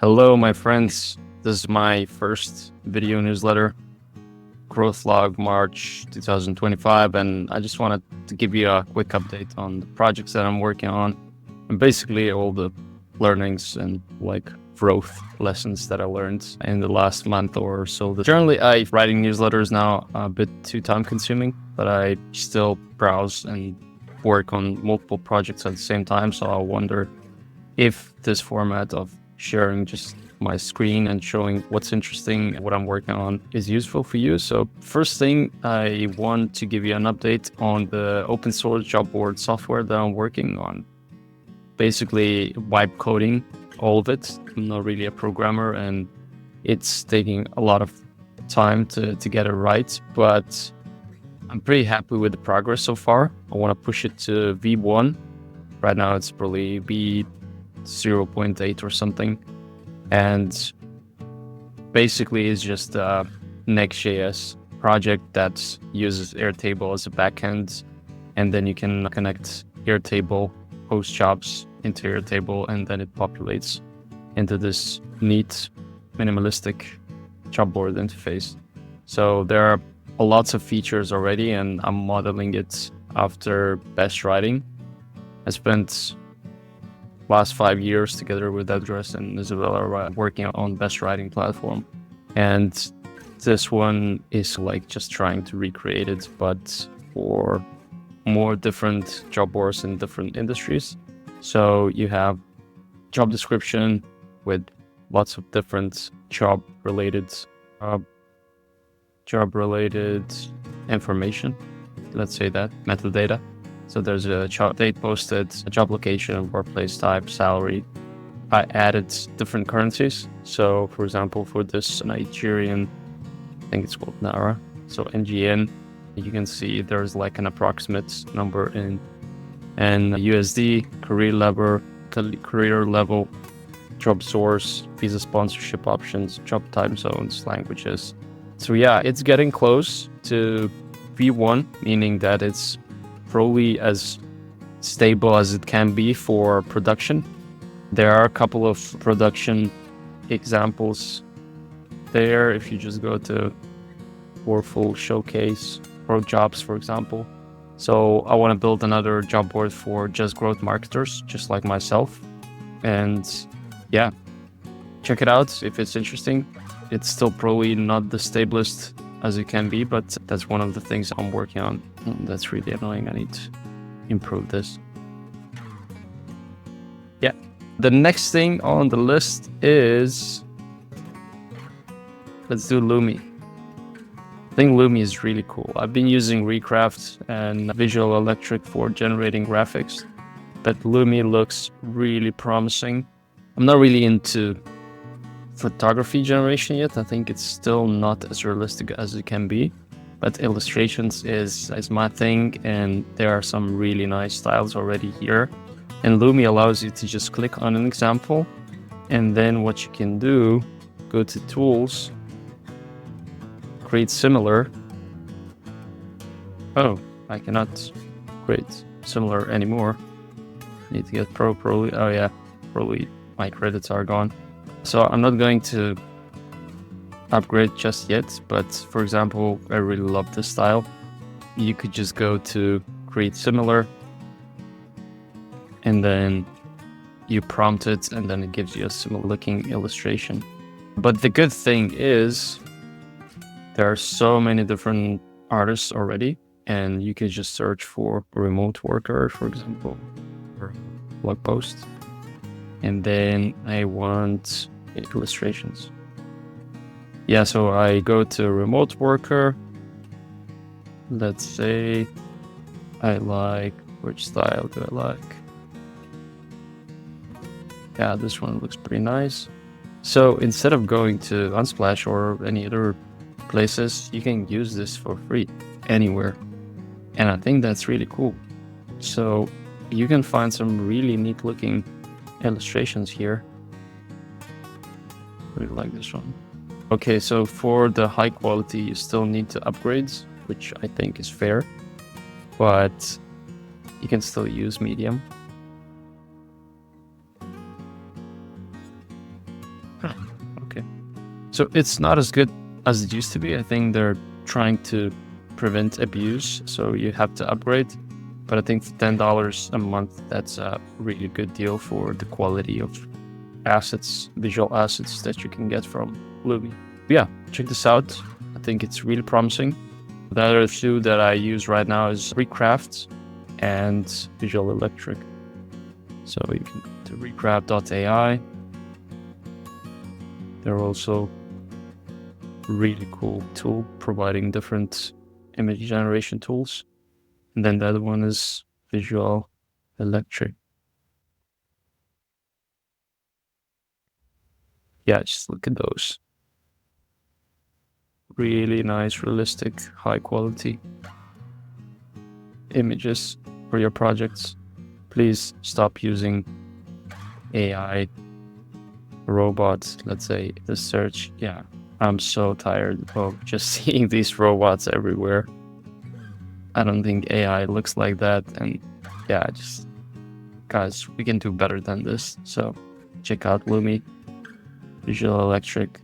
Hello, my friends. This is my first video newsletter, Growthlog March 2025, and I just wanted to give you a quick update on the projects that I'm working on, and basically all the learnings and growth lessons that I learned in the last month or so. Generally, writing newsletters now a bit too time consuming, but I still browse and work on multiple projects at the same time. So I wonder if this format of sharing just my screen and showing what's interesting, what I'm working on is useful for you. So first thing, I want to give you an update on the open source job board software that I'm working on. Basically wipe coding all of it. I'm not really a programmer and it's taking a lot of time to get it right, but I'm pretty happy with the progress so far. I want to push it to V1. Right now it's probably V0.8 or something. And basically it's just a Next.js project that uses Airtable as a backend. And then you can connect Airtable post jobs into Airtable, and then it populates into this neat, minimalistic job board interface. So there are lots of features already, and I'm modeling it after best writing. I spent last 5 years together with Edgars and Isabella working on best writing platform, and this one is just trying to recreate it, but for more different job boards in different industries. So you have job description with lots of different job related information, let's say that, metadata. So there's a job date posted, a job location, workplace type, salary. I added different currencies. So for example, for this Nigerian, I think it's called Naira, so NGN, you can see there's an approximate number in USD, career level, job source, visa sponsorship options, job time zones, languages. So yeah, it's getting close to V1, meaning that it's probably as stable as it can be for production. There are a couple of production examples there. If you just go to full showcase pro jobs, for example. So I want to build another job board for just growth marketers, just like myself. And yeah, check it out if it's interesting. It's still probably not the stablest as it can be, but that's one of the things I'm working on. That's really annoying. I need to improve this. Yeah. The next thing on the list is, let's do Lummi. I think Lummi is really cool. I've been using Recraft and Visual Electric for generating graphics, but Lummi looks really promising. I'm not really into photography generation yet. I think it's still not as realistic as it can be, but illustrations is my thing, and there are some really nice styles already here. And Lummi allows you to just click on an example, and then what you can do, go to tools, create similar. Oh, I cannot create similar anymore. Need to get pro probably. Oh yeah, probably my credits are gone. So I'm not going to upgrade just yet, but for example, I really love this style. You could just go to create similar, and then you prompt it, and then it gives you a similar looking illustration. But the good thing is there are so many different artists already, and you can just search for a remote worker, for example, or blog post. And then I want illustrations. Yeah, so I go to remote worker. Let's say which style do I like? Yeah, this one looks pretty nice. So instead of going to Unsplash or any other places, you can use this for free anywhere. And I think that's really cool. So you can find some really neat looking illustrations here. Really like this one. Okay, so for the high quality, you still need to upgrade, which I think is fair, but you can still use medium. Huh. Okay. So it's not as good as it used to be. I think they're trying to prevent abuse, so you have to upgrade. But I think for $10 a month, that's a really good deal for the quality of assets, visual assets that you can get from Lummi. Yeah, check this out. I think it's really promising. The other two that I use right now is Recraft and Visual Electric. So you can go to recraft.ai. They're also really cool tool providing different image generation tools. And then the other one is Visual Electric. Yeah, just look at those. Really nice, realistic, high quality images for your projects. Please stop using AI robots. Let's say the search. Yeah, I'm so tired of just seeing these robots everywhere. I don't think AI looks like that. And yeah, just guys, we can do better than this. So check out Lummi, Visual Electric,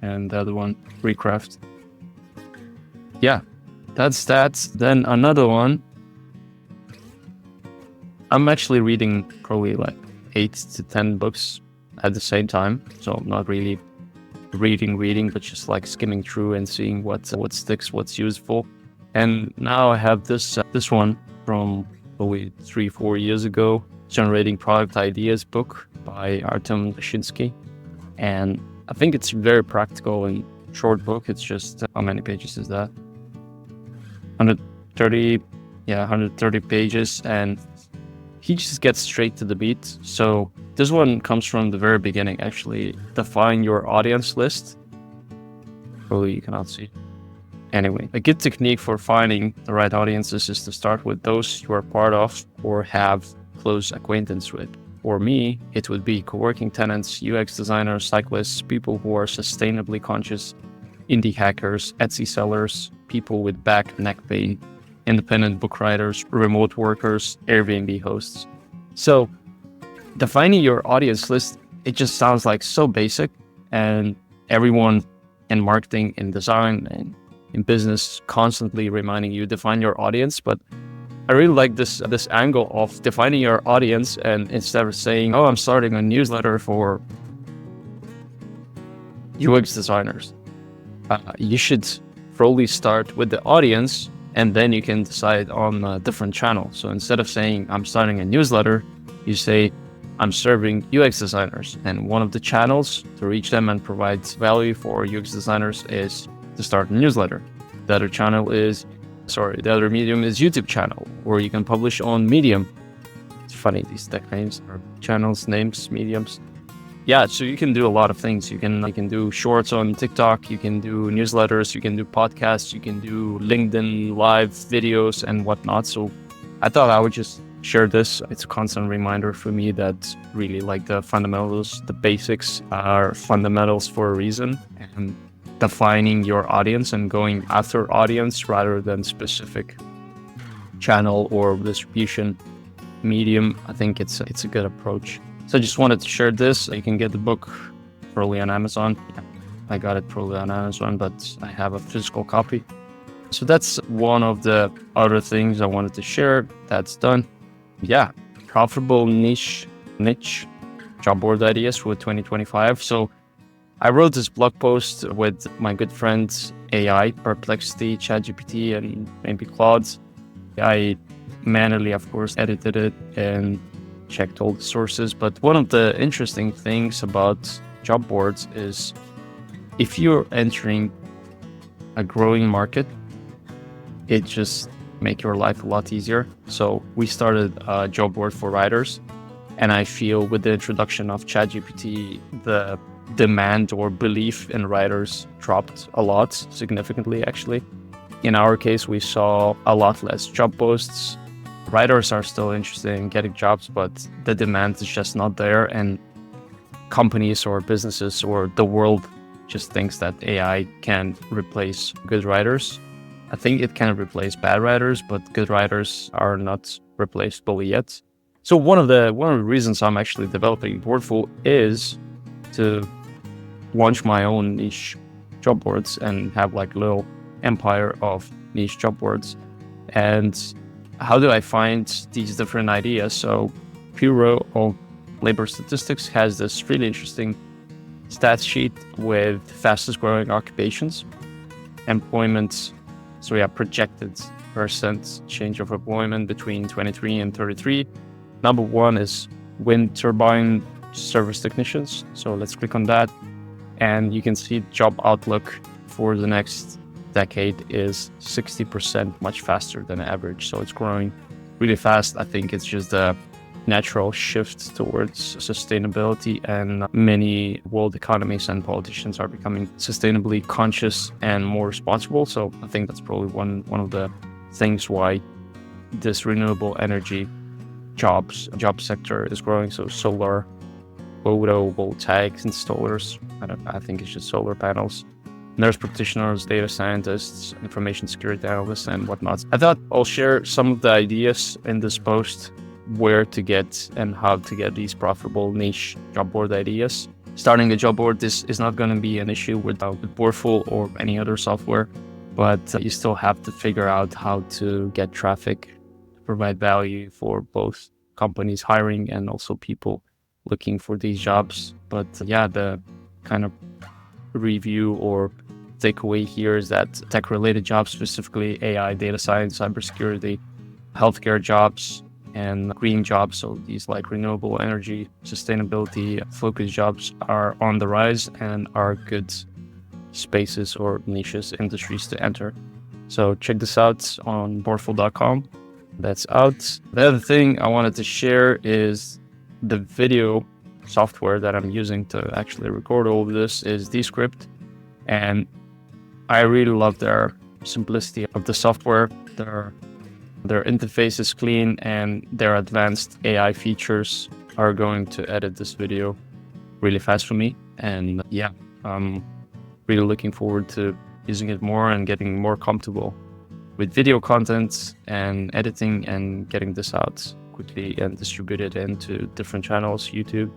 and the other one, Recraft. Yeah, that's that. Then another one. I'm actually reading probably like 8 to 10 books at the same time. So I'm not really reading, but just like skimming through and seeing what sticks, what's useful. And now I have this one from probably 3-4 years ago, Generating Product Ideas book by Artiom Dashinsky. And I think it's very practical and short book. It's just, how many pages is that? 130 pages. And he just gets straight to the beat. So this one comes from the very beginning, actually. Define your audience list. Probably you cannot see. Anyway, a good technique for finding the right audiences is to start with those you are part of or have close acquaintance with. For me, it would be co-working tenants, UX designers, cyclists, people who are sustainably conscious, indie hackers, Etsy sellers, people with back neck pain, independent book writers, remote workers, Airbnb hosts. So defining your audience list, it just sounds like so basic, and everyone in marketing, in design, and in business constantly reminding you define your audience. But I really like this angle of defining your audience, and instead of saying, oh, I'm starting a newsletter for UX designers, you should probably start with the audience, and then you can decide on a different channel. So instead of saying I'm starting a newsletter, you say I'm serving UX designers, and one of the channels to reach them and provide value for UX designers is to start a newsletter. The other medium is YouTube channel, or you can publish on Medium. It's funny, these tech names are channels, names, mediums. Yeah, so you can do a lot of things. You can do shorts on TikTok, you can do newsletters, you can do podcasts, you can do LinkedIn live videos and whatnot. So I thought I would just share this. It's a constant reminder for me that really like the fundamentals, the basics are fundamentals for a reason. And defining your audience and going after audience rather than specific channel or distribution medium, I think it's a good approach. So I just wanted to share this. You can get the book probably on Amazon. I got it probably on Amazon, but I have a physical copy. So that's one of the other things I wanted to share. That's done. Yeah, profitable niche job board ideas for 2025. So I wrote this blog post with my good friends AI, Perplexity, ChatGPT, and maybe Claude. I manually, of course, edited it and checked all the sources. But one of the interesting things about job boards is if you're entering a growing market, it just makes your life a lot easier. So we started a job board for writers, and I feel with the introduction of ChatGPT, the demand or belief in writers dropped a lot, significantly actually. In our case, we saw a lot less job posts. Writers are still interested in getting jobs, but the demand is just not there, and companies or businesses or the world just thinks that AI can replace good writers. I think it can replace bad writers, but good writers are not replaceable yet. So one of the reasons I'm actually developing Boardful is to launch my own niche job boards and have like a little empire of niche job boards. And how do I find these different ideas? So Bureau of Labor Statistics has this really interesting stats sheet with fastest growing occupations, employment, projected percent change of employment between 23 and 33. Number one is wind turbine service technicians. So let's click on that. And you can see job outlook for the next decade is 60% much faster than average. So it's growing really fast. I think it's just a natural shift towards sustainability, and many world economies and politicians are becoming sustainably conscious and more responsible. So I think that's probably one of the things why this renewable energy job sector is growing. So solar, photovoltaic installers, I think it's just solar panels, nurse practitioners, data scientists, information security analysts, and whatnot. I thought I'll share some of the ideas in this post, where to get and how to get these profitable niche job board ideas. Starting a job board is not going to be an issue with Boardful or any other software, but you still have to figure out how to get traffic to provide value for both companies hiring and also people looking for these jobs. But the kind of review or takeaway here is that tech-related jobs, specifically AI, data science, cybersecurity, healthcare jobs, and green jobs, so these like renewable energy, sustainability focused jobs, are on the rise and are good spaces or niches, industries to enter. So check this out on boardful.com. That's out. The other thing I wanted to share is the video software that I'm using to actually record all of this is Descript. And I really love their simplicity of the software. Their interface is clean, and their advanced AI features are going to edit this video really fast for me. And I'm really looking forward to using it more and getting more comfortable with video content and editing and getting this out quickly and distribute it into different channels, YouTube,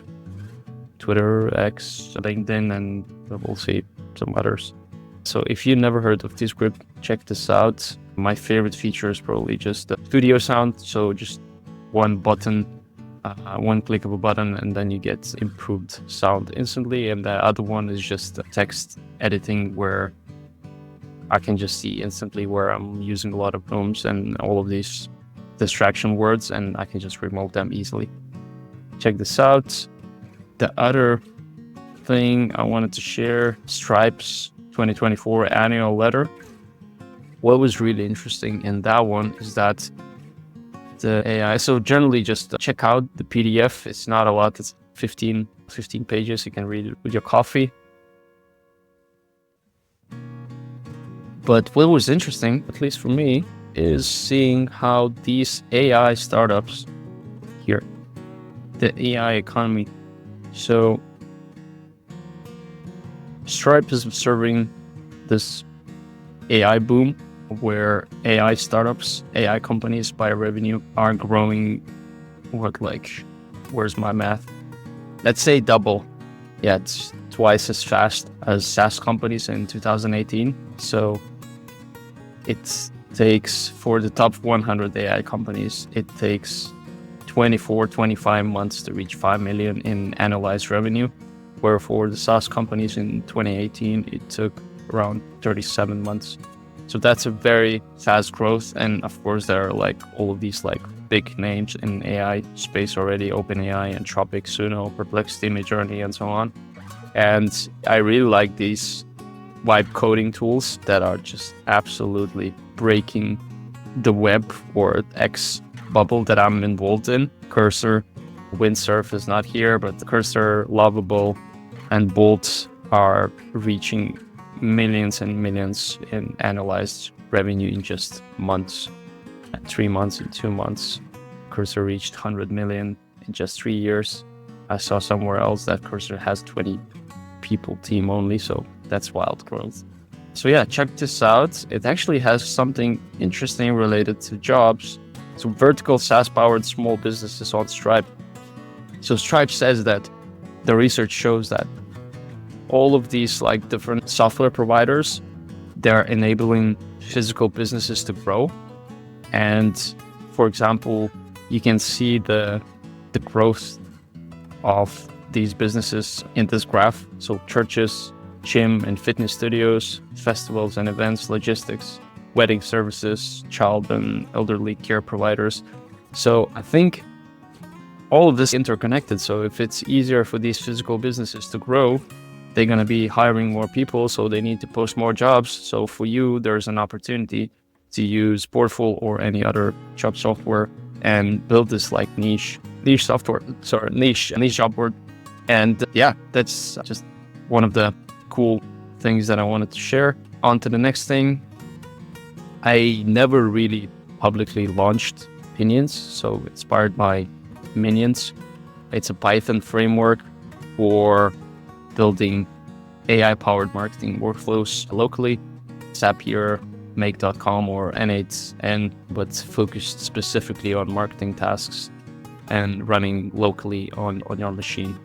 Twitter, X, LinkedIn, and we'll see some others. So if you never heard of Descript, check this out. My favorite feature is probably just the studio sound. So just one button, one click of a button, and then you get improved sound instantly. And the other one is just text editing, where I can just see instantly where I'm using a lot of rooms and all of these distraction words, and I can just remove them easily. Check this out. The other thing I wanted to share, Stripe's 2024 annual letter. What was really interesting in that one is that the AI, so generally just check out the PDF. It's not a lot, it's 15 pages. You can read it with your coffee. But what was interesting, at least for me, is seeing how these AI startups here, the AI economy. So Stripe is observing this AI boom, where AI startups, AI companies by revenue are growing where's my math? Let's say double. Yeah, it's twice as fast as SaaS companies in 2018. So it takes, for the top 100 AI companies, it takes 25 months to reach 5 million in annualized revenue, where for the SaaS companies in 2018, it took around 37 months. So that's a very fast growth. And of course, there are all of these big names in AI space already: OpenAI, Anthropic, Suno, Perplexity, Midjourney, and so on. And I really like these vibe coding tools that are just absolutely breaking the web or X bubble that I'm involved in. Cursor, Windsurf is not here, but the Cursor, Lovable, and Bolt are reaching millions and millions in annualized revenue in just months. At 3 months, in 2 months, Cursor reached 100 million in just 3 years. I saw somewhere else that Cursor has 20 people team only, so that's wild growth. So yeah, check this out. It actually has something interesting related to jobs. So vertical SaaS-powered small businesses on Stripe. So Stripe says that the research shows that all of these like different software providers, they're enabling physical businesses to grow. And for example, you can see the growth of these businesses in this graph. So churches, gym and fitness studios, festivals and events, logistics, wedding services, child and elderly care providers. So I think all of this is interconnected. So if it's easier for these physical businesses to grow, they're going to be hiring more people, so they need to post more jobs. So for you, there's an opportunity to use Portful or any other job software and build this like niche job board. And yeah, that's just one of the cool things that I wanted to share. On to the next thing. I never really publicly launched Opinions, so inspired by Minions. It's a Python framework for building AI-powered marketing workflows locally. Zapier, Make.com or N8N, but focused specifically on marketing tasks and running locally on your machine.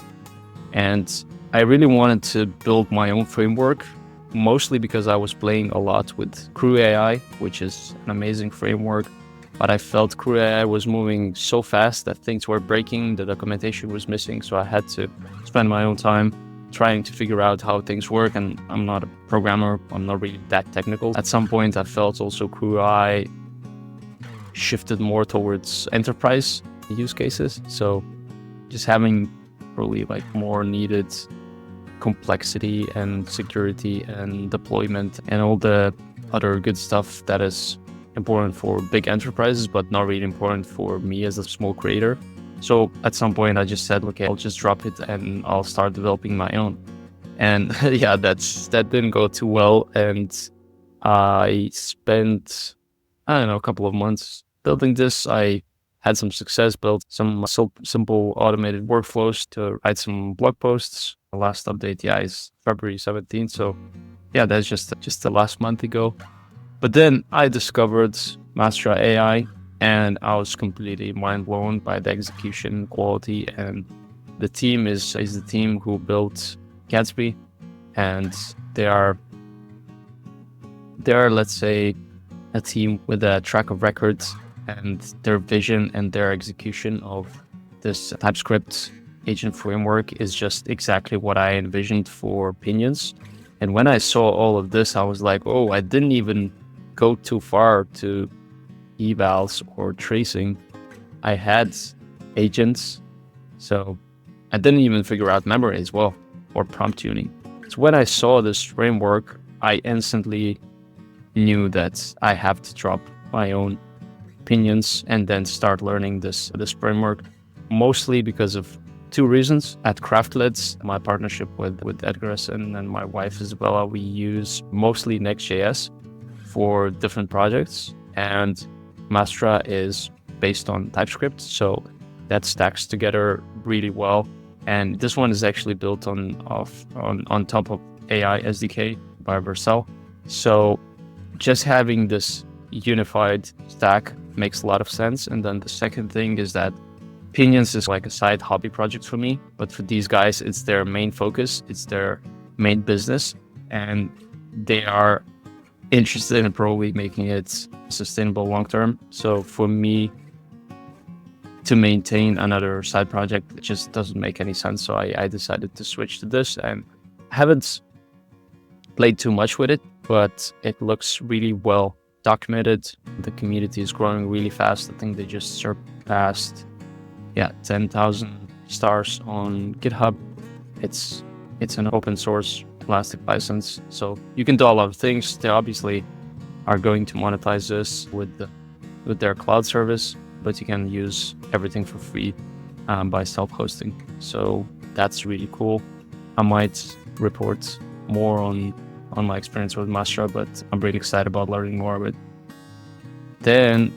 And I really wanted to build my own framework, mostly because I was playing a lot with Crew AI, which is an amazing framework. But I felt Crew AI was moving so fast that things were breaking, the documentation was missing. So I had to spend my own time trying to figure out how things work. And I'm not a programmer, I'm not really that technical. At some point, I felt also Crew AI shifted more towards enterprise use cases. So just having probably like more needed complexity and security and deployment and all the other good stuff that is important for big enterprises, but not really important for me as a small creator. So at some point I just said, okay, I'll just drop it and I'll start developing my own. And yeah, that didn't go too well. And I spent, I don't know, a couple of months building this. I had some success, built some simple automated workflows to write some blog posts. The last update, yeah, is February 17th. So yeah, that's just the last month ago. But then I discovered Mastra AI and I was completely mind blown by the execution quality. And the team is the team who built Gatsby, and they are, let's say, a team with a track of records, and their vision and their execution of this TypeScript agent framework is just exactly what I envisioned for Opinions. And when I saw all of this, I was like, oh, I didn't even go too far to evals or tracing. I had agents, so I didn't even figure out memory as well or prompt tuning. So when I saw this framework, I instantly knew that I have to drop my own Opinions and then start learning this framework, mostly because of two reasons. At Craftlets, my partnership with Edgar and my wife Isabella, we use mostly Next.js for different projects, and Mastra is based on TypeScript, so that stacks together really well. And this one is actually built on top of AI SDK by Vercel. So just having this unified stack makes a lot of sense. And then the second thing is that Opinions is like a side hobby project for me, but for these guys, it's their main focus, it's their main business, and they are interested in probably making it sustainable long term. So for me to maintain another side project, it just doesn't make any sense. So I decided to switch to this, and I haven't played too much with it, but it looks really well documented. The community is growing really fast. I think they just surpassed 10,000 stars on GitHub. It's an open source Elastic license, so you can do a lot of things. They obviously are going to monetize this with their cloud service, but you can use everything for free by self-hosting. So that's really cool. I might report more on my experience with Mastra, but I'm really excited about learning more of it. Then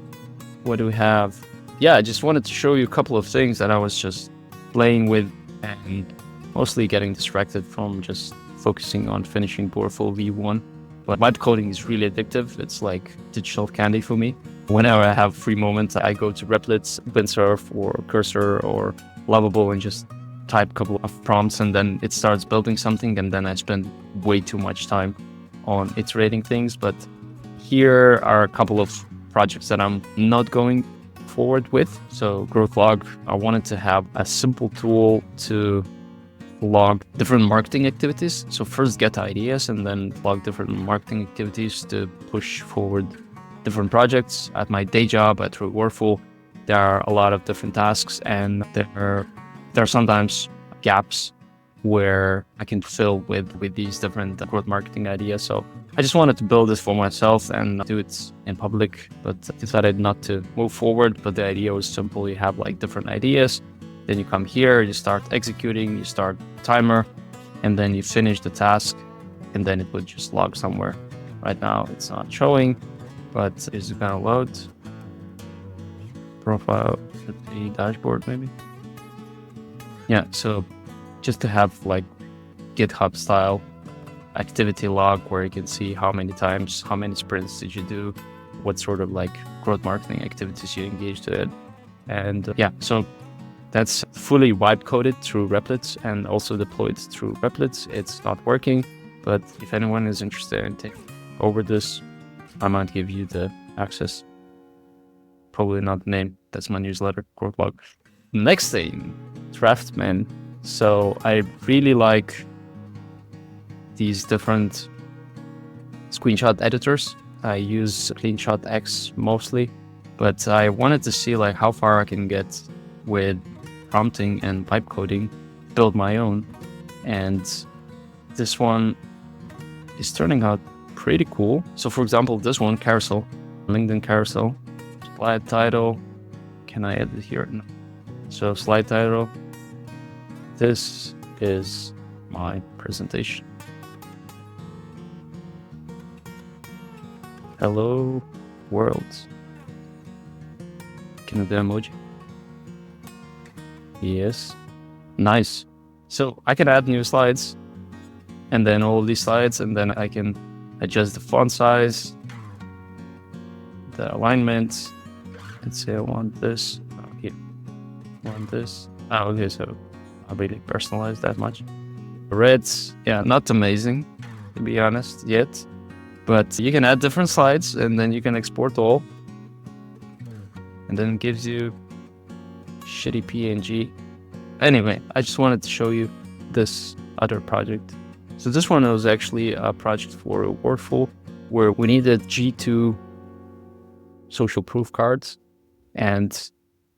what do we have? Yeah, I just wanted to show you a couple of things that I was just playing with and mostly getting distracted from just focusing on finishing Portful V1. But vibe coding is really addictive. It's like digital candy for me. Whenever I have free moments, I go to Replit, Surf, or Cursor, or Lovable and just type a couple of prompts and then it starts building something, and then I spend way too much time on iterating things. But here are a couple of projects that I'm not going forward with. So Growthlog, I wanted to have a simple tool to log different marketing activities. So first get ideas and then log different marketing activities to push forward different projects. At my day job at Rewardful, there are a lot of different tasks, and there are sometimes gaps where I can fill with these different growth marketing ideas. So I just wanted to build this for myself and do it in public, but decided not to move forward. But the idea was simple. You have like different ideas, then you come here, you start executing, you start timer, and then you finish the task, and then it would just log somewhere. Right now it's not showing, but it's gonna load. Profile, the dashboard maybe. Yeah, so just to have like GitHub style activity log where you can see how many times, how many sprints did you do, what sort of like growth marketing activities you engaged in. And yeah, so that's fully wipe coded through Replit and also deployed through Replit. It's not working, but if anyone is interested in taking over this, I might give you the access. Probably not the name. That's my newsletter, Growthlog. Next thing, Draftman. So I really like these different screenshot editors. I use CleanShot X mostly, but I wanted to see like how far I can get with prompting and pipe coding, build my own. And this one is turning out pretty cool. So for example, this one, carousel, LinkedIn carousel, slide title. Can I edit here? No. So slide title. This is my presentation. Hello world. Can I do emoji? Yes. Nice. So I can add new slides and then all these slides, and then I can adjust the font size, the alignment. Let's say I want this. Oh, here. I want this. Oh, okay. So I really personalize that much. Reds. Yeah, not amazing, to be honest, yet. But you can add different slides and then you can export all. And then it gives you shitty PNG. Anyway, I just wanted to show you this other project. So this one was actually a project for Rewardful where we needed G2 social proof cards. And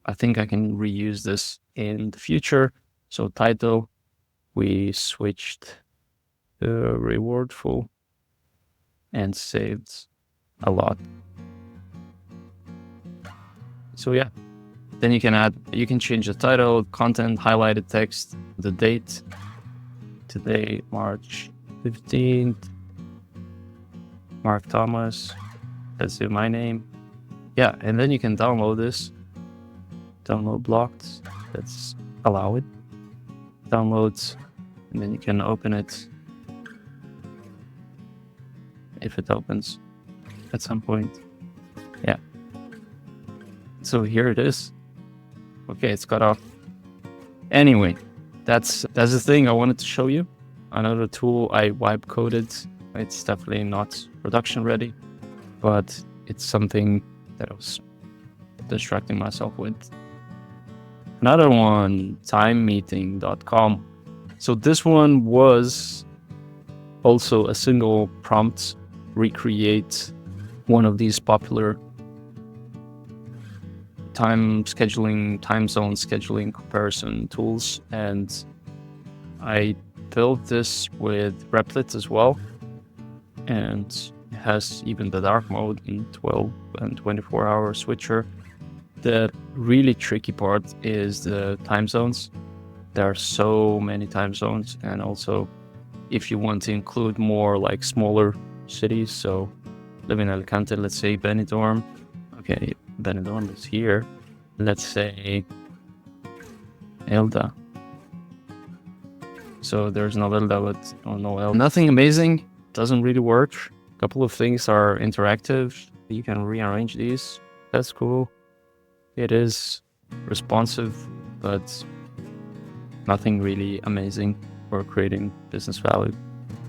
I think I can reuse this in the future. So title, we switched to Rewardful and saved a lot. So yeah, then you can change the title, content, highlighted text, the date, today, March 15th, Mark Thomas, let's do my name. Yeah, and then you can download this, download blocked, let's allow it, downloads, and then you can open it if it opens at some point. Yeah. So here it is. Okay, it's cut off. Anyway, that's the thing I wanted to show you. Another tool I wipe coded. It's definitely not production ready, but it's something that I was distracting myself with. Another one, timemeeting.com. So this one was also a single prompt, recreate one of these popular time scheduling, time zone scheduling comparison tools. And I built this with Replit as well. And it has even the dark mode in 12 and 24-hour switcher. The really tricky part is the time zones. There are so many time zones. And also if you want to include more like smaller cities, so live in Alicante, let's say Benidorm. Okay, Benidorm is here. Let's say Elda. So there's no Elda, but no Elda. Nothing amazing, doesn't really work. A couple of things are interactive. You can rearrange these. That's cool. It is responsive, but nothing really amazing for creating business value.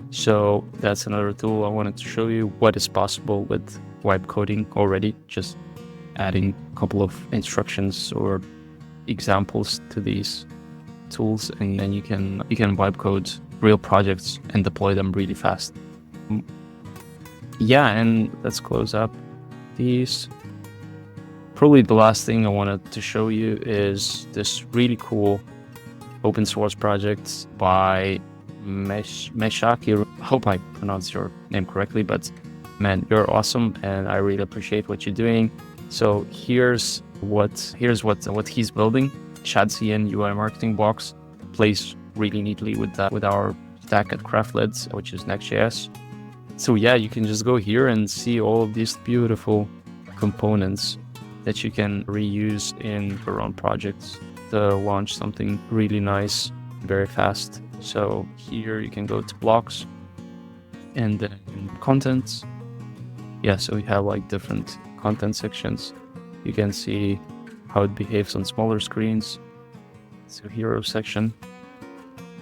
So that's another tool I wanted to show you what is possible with wipe coding already, just adding a couple of instructions or examples to these tools, and then you can wipe code real projects and deploy them really fast. Yeah, and let's close up these. Probably the last thing I wanted to show you is this really cool open source project by Meshaki. I hope I pronounced your name correctly, but man, you're awesome, and I really appreciate what you're doing. So here's what he's building. ShadCN UI marketing box plays really neatly with our stack at Craftlet, which is Next.js. So yeah, you can just go here and see all of these beautiful components that you can reuse in your own projects to launch something really nice very fast. So here you can go to blocks and then contents. Yeah, so we have like different content sections. You can see how it behaves on smaller screens. So hero section.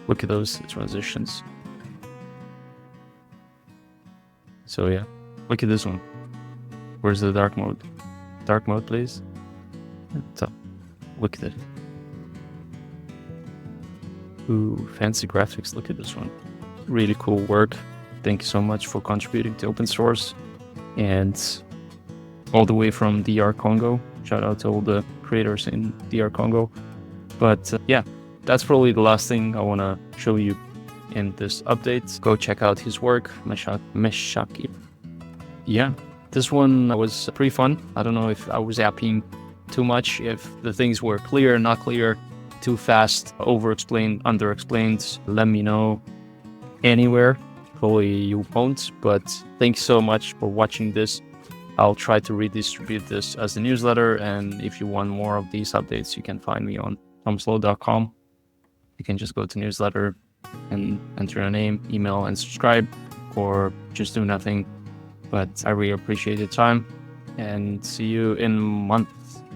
Look at those transitions. So yeah, look at this one. Where's the dark mode? Dark mode, please. So, look at it. Ooh, fancy graphics. Look at this one. Really cool work. Thank you so much for contributing to open source. And all the way from DR Congo. Shout out to all the creators in DR Congo. But yeah, that's probably the last thing I want to show you in this update. Go check out his work, Meshaki. Yeah, this one was pretty fun. I don't know if I was yapping too much, if the things were clear, not clear, too fast, over-explained, under-explained. Let me know anywhere. Probably you won't, but thanks so much for watching this. I'll try to redistribute this as a newsletter, and if you want more of these updates, you can find me on tomslow.com. You can just go to newsletter and enter a name, email, and subscribe, or just do nothing. But I really appreciate your time, and see you in a month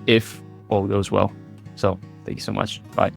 if all goes well. So thank you so much. Bye.